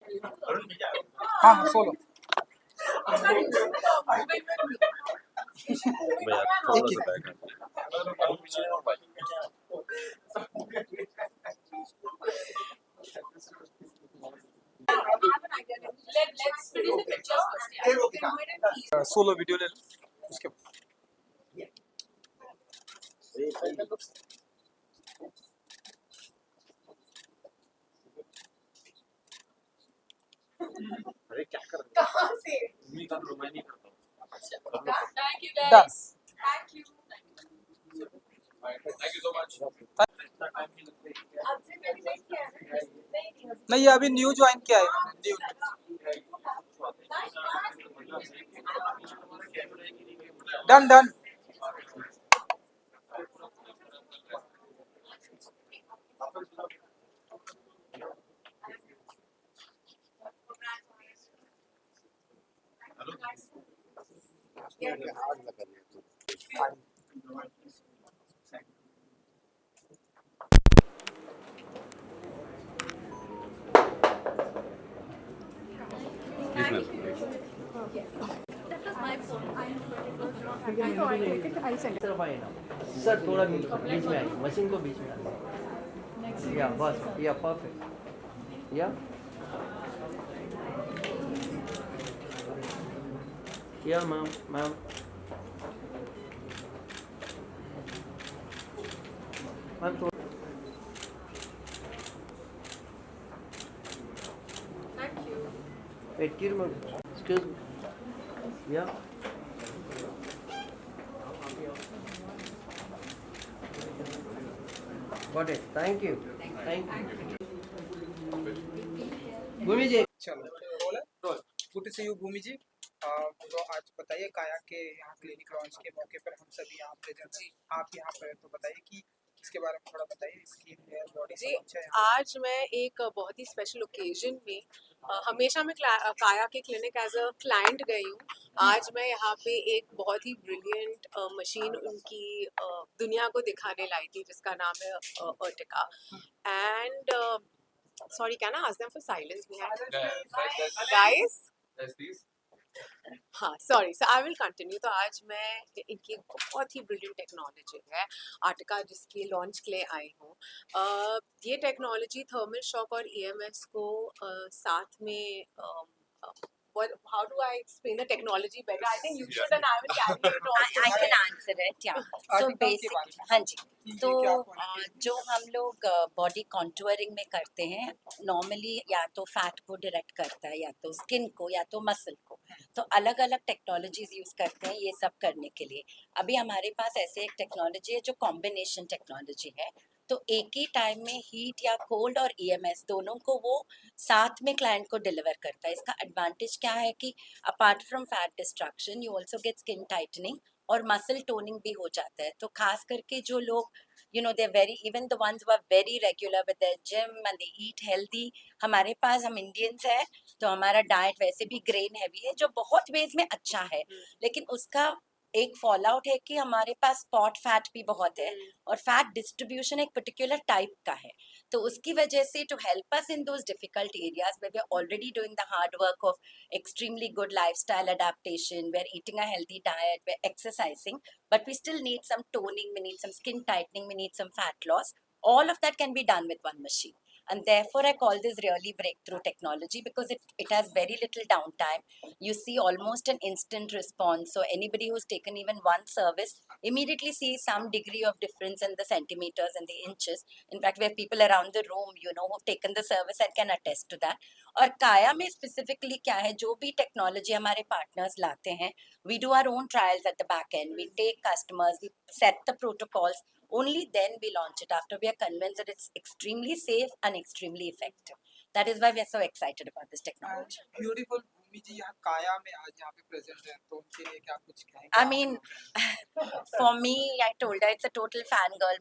हाँ हाँ सोलो भैया थोड़ा सा बैक सोलो वीडियो ले लो उसके अरे क्या कर रहे कहाँ से? मैं कर रहा हूँ मैं नहीं करता हूँ Thank you Done. guys. Thank you. Thank you so much आपसे पहले नहीं किया है ना? नहीं नहीं ये अभी न्यू ज्वाइन किया है न्यू डन डन सर थोड़ा बीच में आइए मशीन को बीच में आइए या बस या परफेक्ट या ma'am ma'am ma'am Thank you. wait give me excuse me yeah got it thank you Bhumi ji चलो रोल है roll good to see you Bhumi ji तो आज बताइए काया के यहाँ क्लिनिक लॉन्च के मौके पर हम सभी यहाँ प्रेजेंट हैं आप यहाँ पर तो बताइए कि इसके बारे में थोड़ा बताइए स्किन हेयर बॉडी जी सब अच्छा है आज मैं एक बहुत ही स्पेशल ओकेजन में हमेशा मैं काया के क्लिनिक एज अ क्लाइंट गई हूँ। आज मैं यहाँ पे एक बहुत ही ब्रिलियंट मशीन उनकी दुनिया को दिखाने लाई थी जिसका नाम है Artica and sorry can I ask them for silence guys हाँ sorry so I will continue. तो आज मैं इनकी एक बहुत ही ब्रिलियंट टेक्नोलॉजी है आर्टिका जिसकी लॉन्च के लिए आई हूँ। ये टेक्नोलॉजी थर्मल शॉक और ईएमएस को साथ में how do I explain the technology better? I think you should and I will carry it also. I can answer it, yeah. So Article के basic, बारे में हाँ जी। कि ये तो क्या होने के जो हम लोग बॉडी कॉन्टूरिंग में करते हैं नॉर्मली या तो फैट को डायरेक्ट करता है या तो स्किन को या तो मसल को, तो अलग अलग टेक्नोलॉजीज यूज करते हैं ये सब करने के लिए। अभी हमारे पास ऐसे एक टेक्नोलॉजी है जो कॉम्बिनेशन टेक्नोलॉजी है, तो एक ही टाइम में हीट या कोल्ड और ईएमएस दोनों को वो साथ में क्लाइंट को डिलीवर करता है। इसका एडवांटेज क्या है कि apart from fat destruction you also get skin tightening और मसल टोनिंग भी हो जाता है। तो खास करके जो लोग they're very, even the ones who are very regular with their gym and they eat healthy, हमारे पास हम इंडियंस है तो हमारा डाइट वैसे भी ग्रेन हैवी है जो बहुत वेज में अच्छा है, लेकिन उसका एक फॉल आउट है कि हमारे पास स्पॉट फैट भी बहुत है और फैट डिस्ट्रीब्यूशन एक पर्टिकुलर टाइप का है। तो उसकी वजह से to help us in those difficult areas where we are already doing the hard work of extremely good lifestyle adaptation, we're eating a healthy diet, we're exercising, but we still need some toning, we need some skin tightening, we need some fat loss. All of that can be done with one machine. And therefore, I call this really breakthrough technology because it has very little downtime. You see almost an instant response. So anybody who's taken even one service immediately sees some degree of difference in the centimeters and the inches. In fact, we have people around the room, who've taken the service and can attest to that. और काया में specifically क्या है, जो भी technology हमारे partners लाते हैं, we do our own trials at the back end, we take customers, we set the protocols, only then we launch it after we are convinced that it's extremely safe and extremely effective. That is why we are so excited about this technology. Beautiful Bhumi ji यहाँ काया में आज यहाँ पे present है तो उनके लिए क्या कुछ कहेंगे? I mean, for me, I told her it's a total fangirl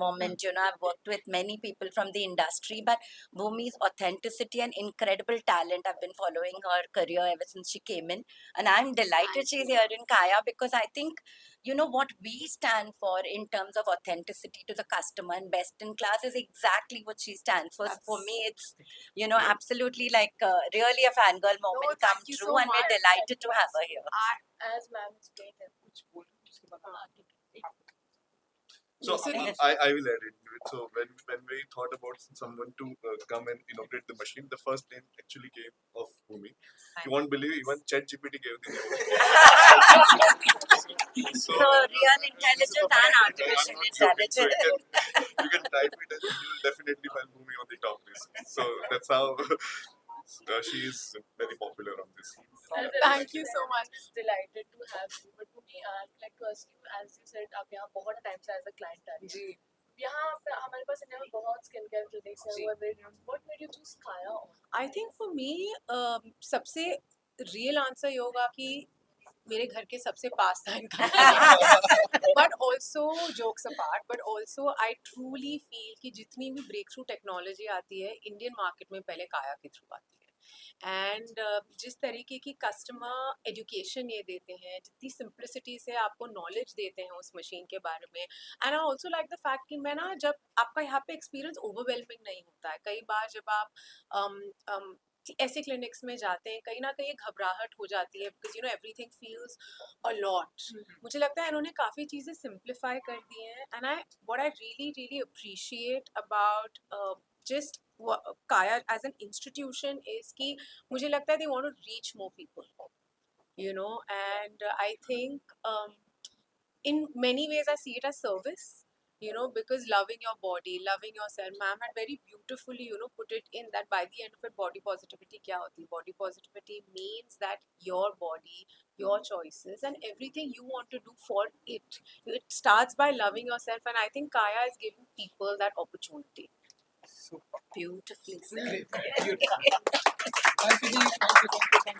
moment. I've worked with many people from the industry, but Bhumi's authenticity and incredible talent, I've been following her career ever since she came in. And I'm delighted she's here in Kaya because I think, you know what we stand for in terms of authenticity to the customer and best in class is exactly what she stands for. So for me, it's, you know, absolutely like really a fangirl moment come thank you true, so and we're much. delighted to have her here. As ma'am explained, कुछ बोल रहे हो, उसके बाद So Yes, I will add into it. So when we thought about someone to come and inaugurate the machine, the first name actually came of Bhumi. You won't believe even ChatGPT gave the name. So real intelligence and artificial intelligence. So you can type it and you will definitely find Bhumi on the top list. So that's how she is very popular on this. Thank you so much. Delighted to have you. But Bhumi, I'd like to ask you, as you said, आप यहाँ बहुत time से as a client आ रही जी हैं. यहाँ पे हमारे पास India में बहुत स्किन केयर क्लिनिक्स हैं. जी. वो are very renowned. What made you choose Kaya? I think for me सबसे रियल आंसर ये होगा कि मेरे घर के सबसे पास था इनका but also jokes apart but also I truly feel कि जितनी भी ब्रेक थ्रू टेक्नोलॉजी आती है इंडियन मार्केट में पहले काया के थ्रू आती है एंड जिस तरीके की कस्टमर एजुकेशन ये देते हैं, जितनी सिंप्लिसिटी से आपको नॉलेज देते हैं उस मशीन के बारे में, and I also like the fact कि मैं ना जब आपका यहाँ पे एक्सपीरियंस ओवरवेलमिंग नहीं होता है. कई बार जब आप ऐसे क्लिनिक्स में जाते हैं कहीं ना कहीं घबराहट हो जाती है because you know everything feels a lot. मुझे लगता है इन्होंने काफ़ी चीज़ें सिंप्लीफाई कर दी हैं and I what I really appreciate about just Kaya as an institution is कि मुझे लगता है they want to reach more people, you know, and I think in many ways I see it as service, you know, because loving your body, loving yourself, ma'am had very beautifully, you know, put it in that by the end of it body positivity क्या होती है? Body positivity means that your body, your choices and everything you want to do for it, it starts by loving yourself, and I think Kaya is giving people that opportunity. Super. Beautifully said. Great. Beautiful. Thank you, Ji. Thank you so much.